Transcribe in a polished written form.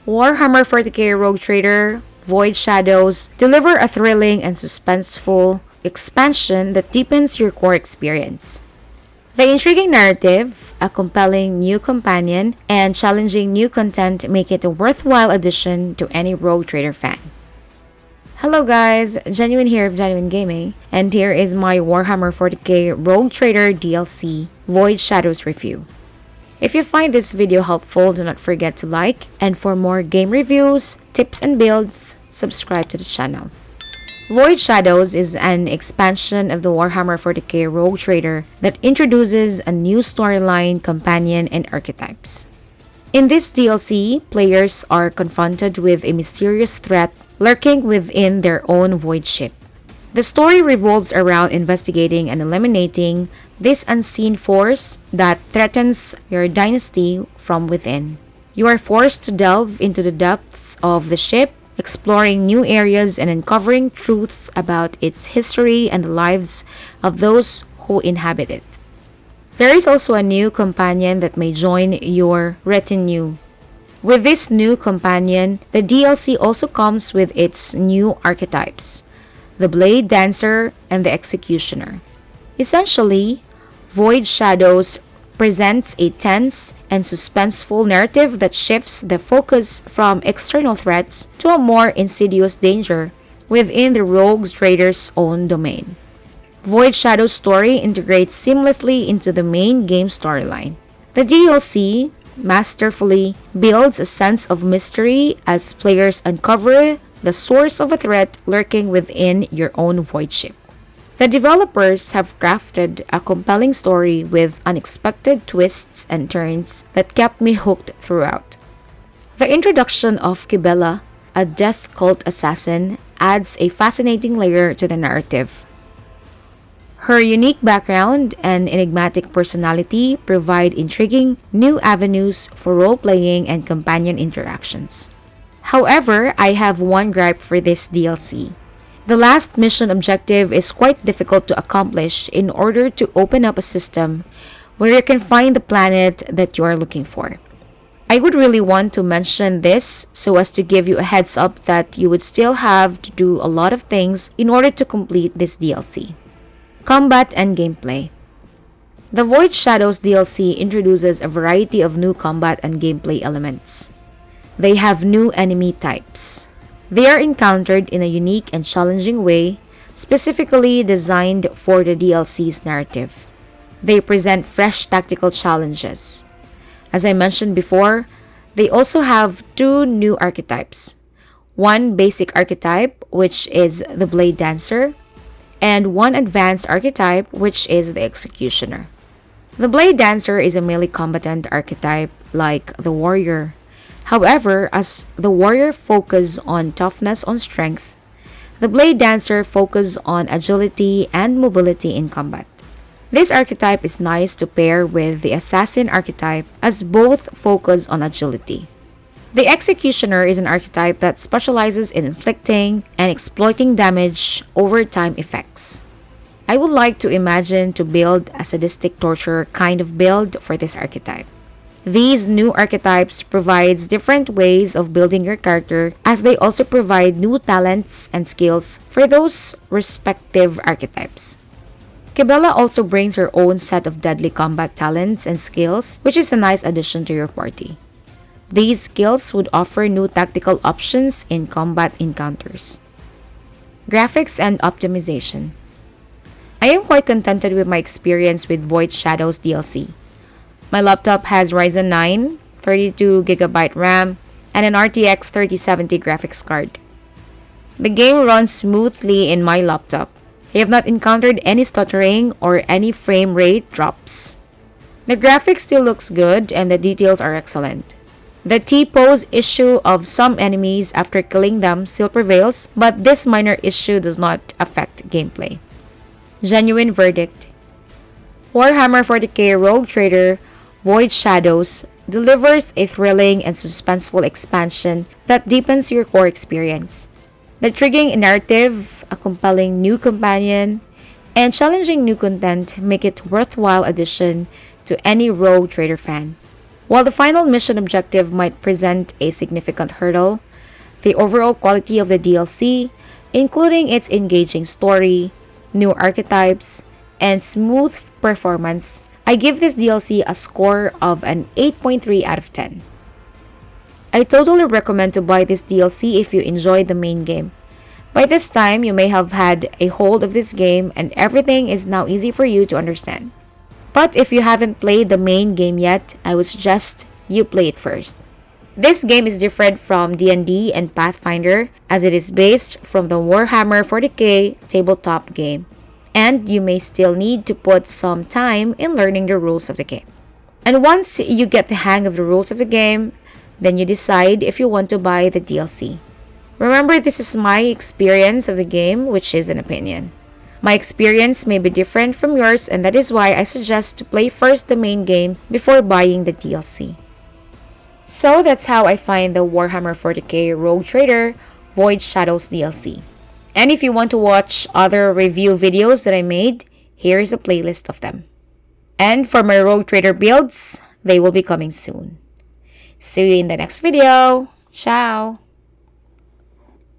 Warhammer 40K Rogue Trader Void Shadows deliver a thrilling and suspenseful expansion that deepens your core experience. The intriguing narrative, a compelling new companion, and challenging new content make it a worthwhile addition to any Rogue Trader fan. Hello guys, Genuine here of Genuine Gaming, and here is my Warhammer 40K Rogue Trader DLC Void Shadows review. If you find this video helpful, do not forget to like, and for more game reviews, tips and builds, subscribe to the channel. Void Shadows is an expansion of the Warhammer 40K Rogue Trader that introduces a new storyline, companion, and archetypes. In this DLC, players are confronted with a mysterious threat lurking within their own void ship. The story revolves around investigating and eliminating this unseen force that threatens your dynasty from within. You are forced to delve into the depths of the ship, exploring new areas and uncovering truths about its history and the lives of those who inhabit it. There is also a new companion that may join your retinue. With this new companion, the DLC also comes with its new archetypes, the Blade Dancer and the Executioner. Essentially, Void Shadows presents a tense and suspenseful narrative that shifts the focus from external threats to a more insidious danger within the Rogue Trader's own domain. Void Shadow's story integrates seamlessly into the main game storyline. The DLC masterfully builds a sense of mystery as players uncover the source of a threat lurking within your own void ship. The developers have crafted a compelling story with unexpected twists and turns that kept me hooked throughout. The introduction of Kibela, a death cult assassin, adds a fascinating layer to the narrative. Her unique background and enigmatic personality provide intriguing new avenues for role-playing and companion interactions. However, I have one gripe for this DLC. The last mission objective is quite difficult to accomplish in order to open up a system where you can find the planet that you are looking for. I would really want to mention this so as to give you a heads up that you would still have to do a lot of things in order to complete this DLC. Combat and gameplay. The Void Shadows DLC introduces a variety of new combat and gameplay elements. They have new enemy types. They are encountered in a unique and challenging way, specifically designed for the DLC's narrative. They present fresh tactical challenges. As I mentioned before, they also have two new archetypes. One basic archetype, which is the Blade Dancer, and one advanced archetype, which is the Executioner. The Blade Dancer is a melee combatant archetype like the Warrior. However, as the Warrior focuses on toughness on strength, the Blade Dancer focuses on agility and mobility in combat. This archetype is nice to pair with the Assassin archetype as both focus on agility. The Executioner is an archetype that specializes in inflicting and exploiting damage over time effects. I would like to imagine to build a sadistic torture kind of build for this archetype. These new archetypes provides different ways of building your character, as they also provide new talents and skills for those respective archetypes. Kibela also brings her own set of deadly combat talents and skills, which is a nice addition to your party. These skills would offer new tactical options in combat encounters. Graphics and optimization. I am quite contented with my experience with Void Shadows DLC. My laptop has Ryzen 9, 32GB RAM, and an RTX 3070 graphics card. The game runs smoothly in my laptop. I have not encountered any stuttering or any frame rate drops. The graphics still looks good and the details are excellent. The T-pose issue of some enemies after killing them still prevails, but this minor issue does not affect gameplay. Genuine verdict. Warhammer 40K Rogue Trader Void Shadows delivers a thrilling and suspenseful expansion that deepens your core experience. The intriguing narrative, a compelling new companion, and challenging new content make it a worthwhile addition to any Rogue Trader fan. While the final mission objective might present a significant hurdle, the overall quality of the DLC, including its engaging story, new archetypes, and smooth performance, I give this DLC a score of an 8.3 out of 10. I totally recommend to buy this DLC if you enjoyed the main game. By this time, you may have had a hold of this game and everything is now easy for you to understand. But if you haven't played the main game yet, I would suggest you play it first. This game is different from D&D and Pathfinder as it is based from the Warhammer 40K tabletop game, and you may still need to put some time in learning the rules of the game. And once you get the hang of the rules of the game, then you decide if you want to buy the DLC. Remember, this is my experience of the game, which is an opinion. My experience may be different from yours, and that is why I suggest to play first the main game before buying the DLC. So that's how I find the Warhammer 40K Rogue Trader Void Shadows DLC. And if you want to watch other review videos that I made, here is a playlist of them. And for my Rogue Trader builds, they will be coming soon. See you in the next video. Ciao!